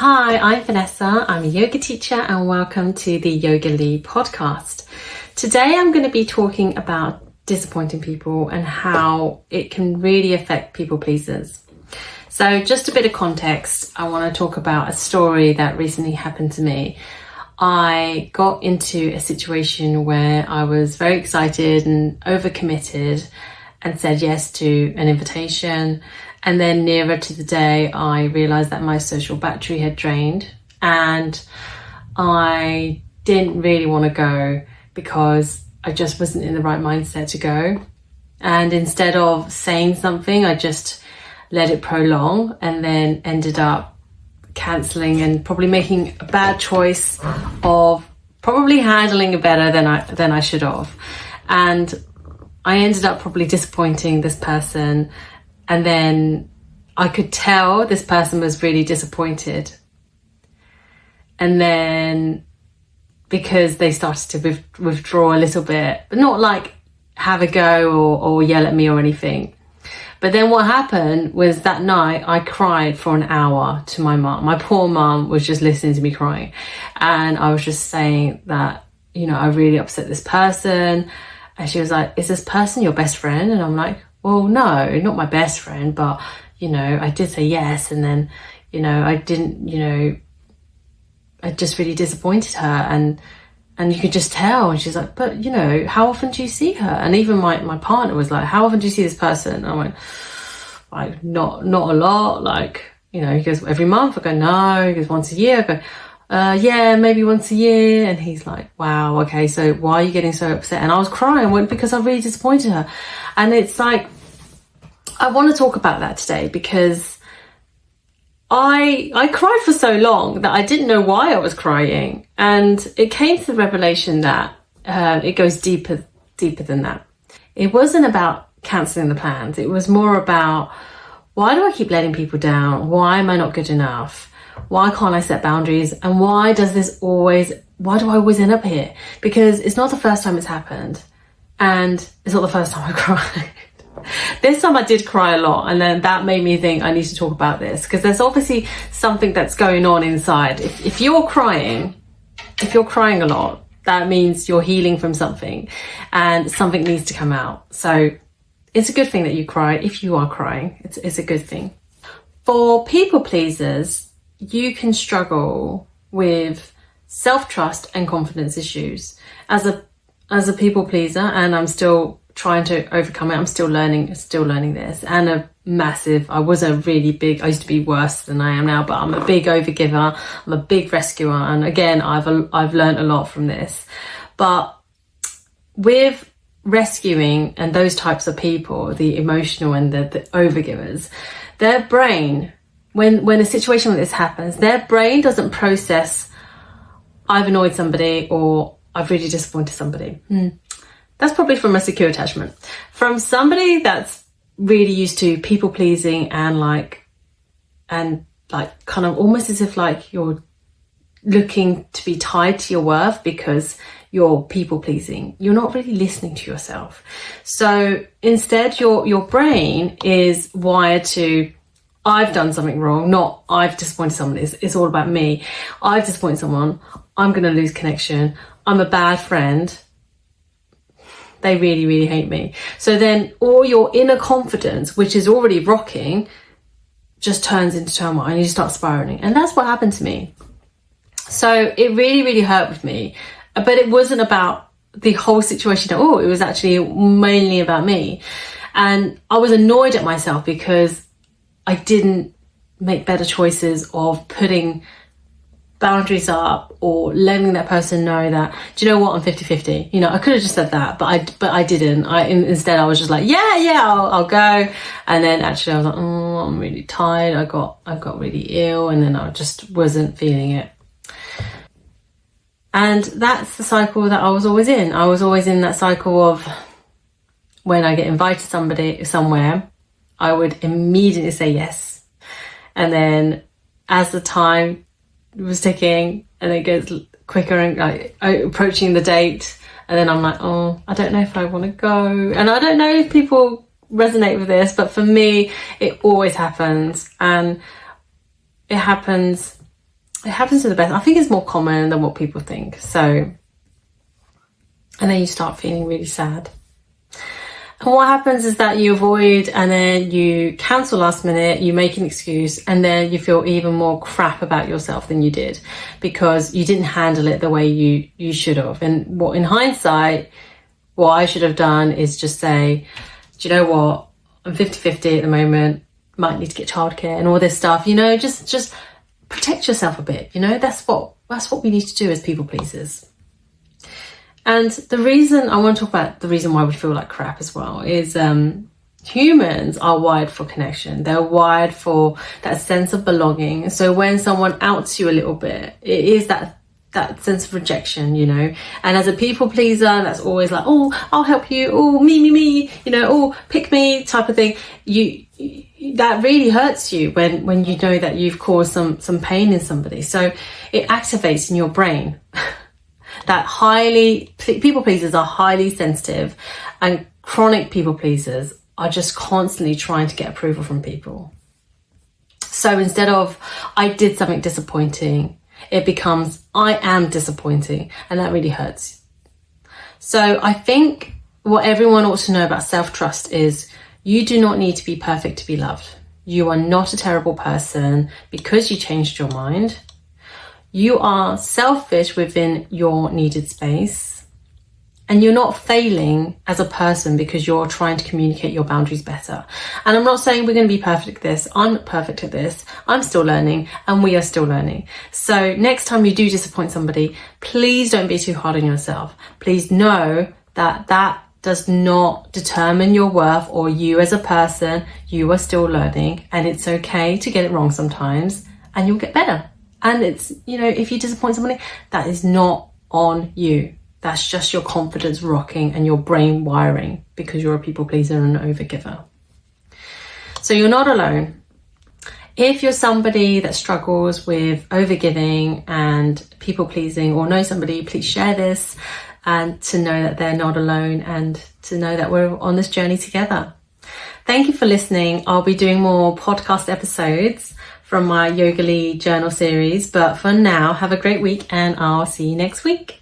Hi, I'm Vanessa. I'm a yoga teacher and welcome to the YogaLee podcast. Today I'm going to be talking about disappointing people and how it can really affect people pleasers. So just a bit of context, I want to talk about a story that recently happened to me. I got into a situation where I was very excited and overcommitted and said yes to an invitation. And then nearer to the day, I realised that my social battery had drained and I didn't really want to go because I just wasn't in the right mindset to go. And instead of saying something, I just let it prolong and then ended up cancelling and probably making a bad choice of probably handling it better than I should have. And I ended up probably disappointing this person. And then I could tell this person was really disappointed. And then because they started to withdraw a little bit, but not like have a go or yell at me or anything. But then what happened was that night I cried for an hour to my mum. My poor mum was just listening to me crying. And I was just saying that, I really upset this person. And she was like, is this person your best friend? And I'm like, well, no, not my best friend, but, I did say yes. And then, I didn't, I just really disappointed her. And you could just tell. And she's like, but, how often do you see her? And even my partner was like, how often do you see this person? And I went, like, not a lot. He goes, every month. I go, no. He goes, once a year. I go, yeah, maybe once a year. And he's like, wow, okay, so why are you getting so upset? And I was crying because I really disappointed her. And it's like, I want to talk about that today because I cried for so long that I didn't know why I was crying. And it came to the revelation that it goes deeper than that. It wasn't about cancelling the plans. It was more about, why do I keep letting people down? Why am I not good enough? Why can't I set boundaries? And why do I always end up here? Because it's not the first time it's happened. And it's not the first time I cried. This time I did cry a lot. And then that made me think I need to talk about this. Because there's obviously something that's going on inside. If you're crying a lot, that means you're healing from something. And something needs to come out. So it's a good thing that you cry. If you are crying, it's a good thing. For people pleasers, you can struggle with self-trust and confidence issues. As a people pleaser, and I'm still trying to overcome it. I'm still learning this. And I used to be worse than I am now, but I'm a big overgiver. I'm a big rescuer. And again, I've learned a lot from this. But with rescuing and those types of people, the emotional and the overgivers, their brain, when a situation like this happens, their brain doesn't process, I've annoyed somebody or I've really disappointed somebody. That's probably from a secure attachment. From somebody that's really used to people pleasing and kind of almost as if like you're looking to be tied to your worth because you're people pleasing. You're not really listening to yourself. So instead your brain is wired to, I've done something wrong, not I've disappointed someone. It's all about me. I've disappointed someone. I'm going to lose connection. I'm a bad friend. They really, really hate me. So then all your inner confidence, which is already rocking, just turns into turmoil and you start spiraling. And that's what happened to me. So it really, really hurt with me. But it wasn't about the whole situation at all. It was actually mainly about me. And I was annoyed at myself because I didn't make better choices of putting boundaries up or letting that person know that, do you know what, I'm 50-50. I could have just said that, but I didn't. Instead I was just like, I'll go. And then actually I was like, oh, I'm really tired. I got really ill, and then I just wasn't feeling it. And that's the cycle that I was always in. I was always in that cycle of when I get invited somewhere, I would immediately say yes. And then as the time was ticking and it gets quicker and like approaching the date, and then I'm like, oh, I don't know if I want to go. And I don't know if people resonate with this, but for me, it always happens. And it happens It happens to the best. I think it's more common than what people think. So, and then you start feeling really sad. And what happens is that you avoid, and then you cancel last minute, you make an excuse, and then you feel even more crap about yourself than you did because you didn't handle it the way you should have. And what, in hindsight, what I should have done is just say, do you know what? I'm 50-50 at the moment. Might need to get childcare and all this stuff, you know, just protect yourself a bit, you know. That's what we need to do as people pleasers. And the reason I want to talk about the reason why we feel like crap as well is humans are wired for connection. They're wired for that sense of belonging. So when someone outs you a little bit, it is that sense of rejection, you know. And as a people pleaser, that's always like, oh, I'll help you, oh, me, you know, oh, pick me type of thing. That really hurts you when you know that you've caused some pain in somebody. So it activates in your brain that people pleasers are highly sensitive, and chronic people pleasers are just constantly trying to get approval from people. So instead of I did something disappointing, it becomes I am disappointing, and that really hurts. So I think what everyone ought to know about self-trust is you do not need to be perfect to be loved. You are not a terrible person because you changed your mind. You are selfish within your needed space, and you're not failing as a person because you're trying to communicate your boundaries better. And I'm not saying we're going to be perfect at this. I'm not perfect at this. I'm still learning, and we are still learning. So next time you do disappoint somebody, please don't be too hard on yourself. Please know that does not determine your worth or you as a person. You are still learning, and it's okay to get it wrong sometimes, and you'll get better. And it's, you know, if you disappoint somebody, that is not on you. That's just your confidence rocking and your brain wiring because you're a people pleaser and an overgiver. So you're not alone. If you're somebody that struggles with overgiving and people pleasing, or know somebody, please share this, and to know that they're not alone, and to know that we're on this journey together. Thank you for listening. I'll be doing more podcast episodes from my YogaLee journal series, but for now, have a great week, and I'll see you next week.